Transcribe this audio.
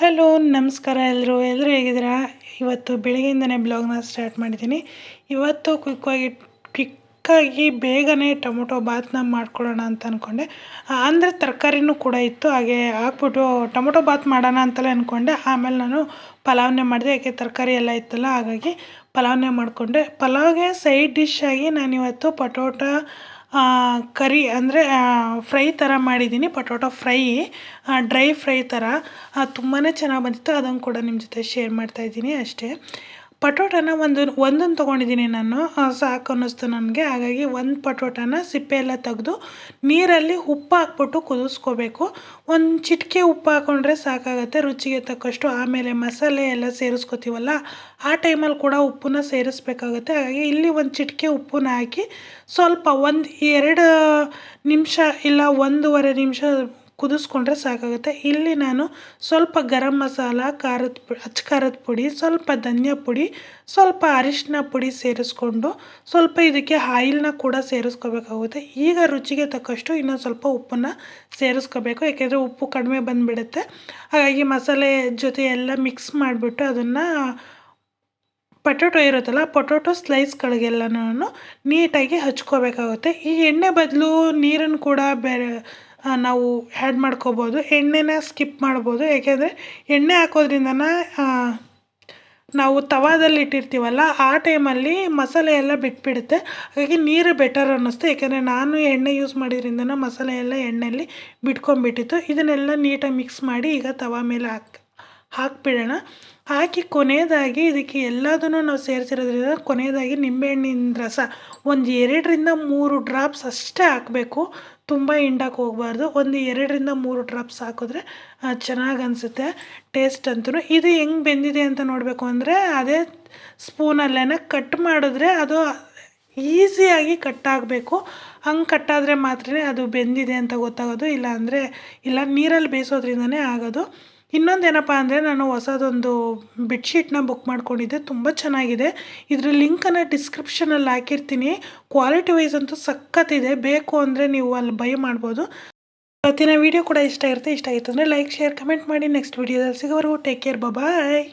Hello ನಮಸ್ಕಾರ ಎಲ್ಲರೂ ಹೇಗಿದ್ದೀರಾ? ಇವತ್ತು ಬೆಳಗ್ಗೆಯಿಂದನೇ ಬ್ಲಾಗ್ನ ಸ್ಟಾರ್ಟ್ ಮಾಡಿದ್ದೀನಿ. ಇವತ್ತು ಕ್ವಿಕ್ಕಾಗಿ ಬೇಗನೆ ಟೊಮೊಟೊ ಬಾತ್ನ ಮಾಡ್ಕೊಳ್ಳೋಣ ಅಂತ ಅಂದ್ಕೊಂಡೆ. ಅಂದರೆ ತರಕಾರಿನೂ ಕೂಡ ಇತ್ತು, ಹಾಗೆ ಹಾಕ್ಬಿಟ್ಟು ಟೊಮೊಟೊ ಬಾತ್ ಮಾಡೋಣ ಅಂತಲೇ ಅಂದ್ಕೊಂಡೆ. ಆಮೇಲೆ ನಾನು ಪಲಾವ್ನೇ ಮಾಡಿದೆ, ಯಾಕೆ ತರಕಾರಿ ಎಲ್ಲ ಇತ್ತಲ್ಲ, ಹಾಗಾಗಿ ಪಲಾವ್ನೇ ಮಾಡಿಕೊಂಡೆ. ಪಲಾವ್ಗೆ ಸೈಡ್ ಡಿಶ್ ಆಗಿ ನಾನಿವತ್ತು ಪಟೋಟ ಕರಿ ಅಂದರೆ ಫ್ರೈ ಥರ ಮಾಡಿದ್ದೀನಿ. ಪಟೋಟೊ ಫ್ರೈ, ಡ್ರೈ ಫ್ರೈ ಥರ ತುಂಬಾ ಚೆನ್ನಾಗಿ ಬಂದಿತ್ತು. ಅದನ್ನು ಕೂಡ ನಿಮ್ಮ ಜೊತೆ ಶೇರ್ ಮಾಡ್ತಾಯಿದ್ದೀನಿ ಅಷ್ಟೇ. ಪಟೋಟನ ಒಂದೊಂದು ತೊಗೊಂಡಿದ್ದೀನಿ ನಾನು, ಸಾಕು ಅನ್ನಿಸ್ತು ನನಗೆ. ಹಾಗಾಗಿ ಒಂದು ಪಟೋಟನ ಸಿಪ್ಪೆ ಎಲ್ಲ ತೆಗೆದು ನೀರಲ್ಲಿ ಉಪ್ಪು ಹಾಕ್ಬಿಟ್ಟು ಕುದಿಸ್ಕೋಬೇಕು. ಒಂದು ಚಿಟಿಕೆ ಉಪ್ಪು ಹಾಕ್ಕೊಂಡ್ರೆ ಸಾಕಾಗುತ್ತೆ, ರುಚಿಗೆ ತಕ್ಕಷ್ಟು. ಆಮೇಲೆ ಮಸಾಲೆ ಎಲ್ಲ ಸೇರಿಸ್ಕೋತೀವಲ್ಲ, ಆ ಟೈಮಲ್ಲಿ ಕೂಡ ಉಪ್ಪನ್ನ ಸೇರಿಸ್ಬೇಕಾಗುತ್ತೆ. ಹಾಗಾಗಿ ಇಲ್ಲಿ ಒಂದು ಚಿಟಿಕೆ ಉಪ್ಪನ್ನ ಹಾಕಿ ಸ್ವಲ್ಪ 1-2 ನಿಮಿಷ ಇಲ್ಲ 1.5 ನಿಮಿಷ ಕುದಿಸ್ಕೊಂಡ್ರೆ ಸಾಕಾಗುತ್ತೆ. ಇಲ್ಲಿ ನಾನು ಸ್ವಲ್ಪ ಗರಂ ಮಸಾಲ, ಅಚ್ಚ ಖಾರದ ಪುಡಿ, ಸ್ವಲ್ಪ ಧನಿಯಾ ಪುಡಿ, ಸ್ವಲ್ಪ ಅರಿಶಿನ ಪುಡಿ ಸೇರಿಸ್ಕೊಂಡು ಸ್ವಲ್ಪ ಇದಕ್ಕೆ ಆಯಿಲ್ನ ಕೂಡ ಸೇರಿಸ್ಕೋಬೇಕಾಗುತ್ತೆ. ಈಗ ರುಚಿಗೆ ತಕ್ಕಷ್ಟು ಇನ್ನೊಂದು ಸ್ವಲ್ಪ ಉಪ್ಪನ್ನು ಸೇರಿಸ್ಕೋಬೇಕು, ಯಾಕೆಂದರೆ ಉಪ್ಪು ಕಡಿಮೆ ಬಂದುಬಿಡುತ್ತೆ. ಹಾಗಾಗಿ ಮಸಾಲೆ ಜೊತೆ ಎಲ್ಲ ಮಿಕ್ಸ್ ಮಾಡಿಬಿಟ್ಟು ಅದನ್ನು ಪಟೋಟೊ ಇರುತ್ತಲ್ಲ, ಪಟೋಟೊ ಸ್ಲೈಸ್ಗಳಿಗೆಲ್ಲನೂ ನೀಟಾಗಿ ಹಚ್ಕೋಬೇಕಾಗುತ್ತೆ. ಈ ಎಣ್ಣೆ ಬದಲು ನೀರನ್ನು ಕೂಡ ಬೇರೆ ನಾವು ಆ್ಯಡ್ ಮಾಡ್ಕೋಬೋದು, ಎಣ್ಣೆನ ಸ್ಕಿಪ್ ಮಾಡ್ಬೋದು. ಏಕೆಂದರೆ ಎಣ್ಣೆ ಹಾಕೋದ್ರಿಂದ ನಾವು ತವಾದಲ್ಲಿ ಇಟ್ಟಿರ್ತೀವಲ್ಲ, ಆ ಟೈಮಲ್ಲಿ ಮಸಾಲೆ ಎಲ್ಲ ಬಿಟ್ಬಿಡುತ್ತೆ. ಹಾಗಾಗಿ ನೀರು ಬೆಟರ್ ಅನ್ನಿಸ್ತು, ಏಕೆಂದರೆ ನಾನು ಎಣ್ಣೆ ಯೂಸ್ ಮಾಡಿದ್ರಿಂದ ಮಸಾಲೆ ಎಲ್ಲ ಎಣ್ಣೆಯಲ್ಲಿ ಬಿಟ್ಕೊಂಡ್ಬಿಟ್ಟಿತ್ತು. ಇದನ್ನೆಲ್ಲ ನೀಟಾಗಿ ಮಿಕ್ಸ್ ಮಾಡಿ ಈಗ ತವಾ ಮೇಲೆ ಹಾಕಿಬಿಡೋಣ. ಹಾಕಿ ಕೊನೆಯದಾಗಿ ಇದಕ್ಕೆ ಎಲ್ಲದನ್ನು ನಾವು ಸೇರಿಸಿರೋದ್ರಿಂದ ಕೊನೆಯದಾಗಿ ನಿಂಬೆಹಣ್ಣಿನ ರಸ 2-3 ಡ್ರಾಪ್ಸ್ ಅಷ್ಟೇ ಹಾಕಬೇಕು, ತುಂಬ ಹಿಂಡಕ್ಕೆ ಹೋಗಬಾರ್ದು. 2-3 ಡ್ರಾಪ್ಸ್ ಹಾಕಿದ್ರೆ ಚೆನ್ನಾಗಿ ಅನಿಸುತ್ತೆ ಟೇಸ್ಟ್ ಅಂತೂ. ಇದು ಹೆಂಗೆ ಬೆಂದಿದೆ ಅಂತ ನೋಡಬೇಕು ಅಂದರೆ ಅದೇ ಸ್ಪೂನಲ್ಲೇ ಕಟ್ ಮಾಡಿದ್ರೆ ಅದು ಈಸಿಯಾಗಿ ಕಟ್ಟಾಗಬೇಕು. ಹಂಗೆ ಕಟ್ಟಾದರೆ ಮಾತ್ರ ಅದು ಬೆಂದಿದೆ ಅಂತ ಗೊತ್ತಾಗೋದು, ಇಲ್ಲ ನೀರಲ್ಲಿ ಬೇಯಿಸೋದ್ರಿಂದನೇ ಆಗೋದು. ಇನ್ನೊಂದೇನಪ್ಪ ಅಂದರೆ ನಾನು ಹೊಸದೊಂದು ಬೆಡ್ಶೀಟ್ನ ಬುಕ್ ಮಾಡ್ಕೊಂಡಿದ್ದೆ, ತುಂಬ ಚೆನ್ನಾಗಿದೆ. ಇದರ ಲಿಂಕನ್ನು ಡಿಸ್ಕ್ರಿಪ್ಷನಲ್ಲಿ ಹಾಕಿರ್ತೀನಿ. ಕ್ವಾಲಿಟಿ ವೈಸ್ ಅಂತೂ ಸಖತ್ತಿದೆ, ಬೇಕು ಅಂದರೆ ನೀವು ಅಲ್ಲಿ ಬೈ ಮಾಡ್ಬೋದು. ಇವತ್ತಿನ ವೀಡಿಯೋ ಕೂಡ ಇಷ್ಟ ಆಯಿತು ಅಂದರೆ ಲೈಕ್, ಶೇರ್, ಕಮೆಂಟ್ ಮಾಡಿ. ನೆಕ್ಸ್ಟ್ ವೀಡಿಯೋದಲ್ಲಿ ಸಿಗೋವರೆಗೂ ಟೇಕ್ ಕೇರ್, ಬಾಯ್.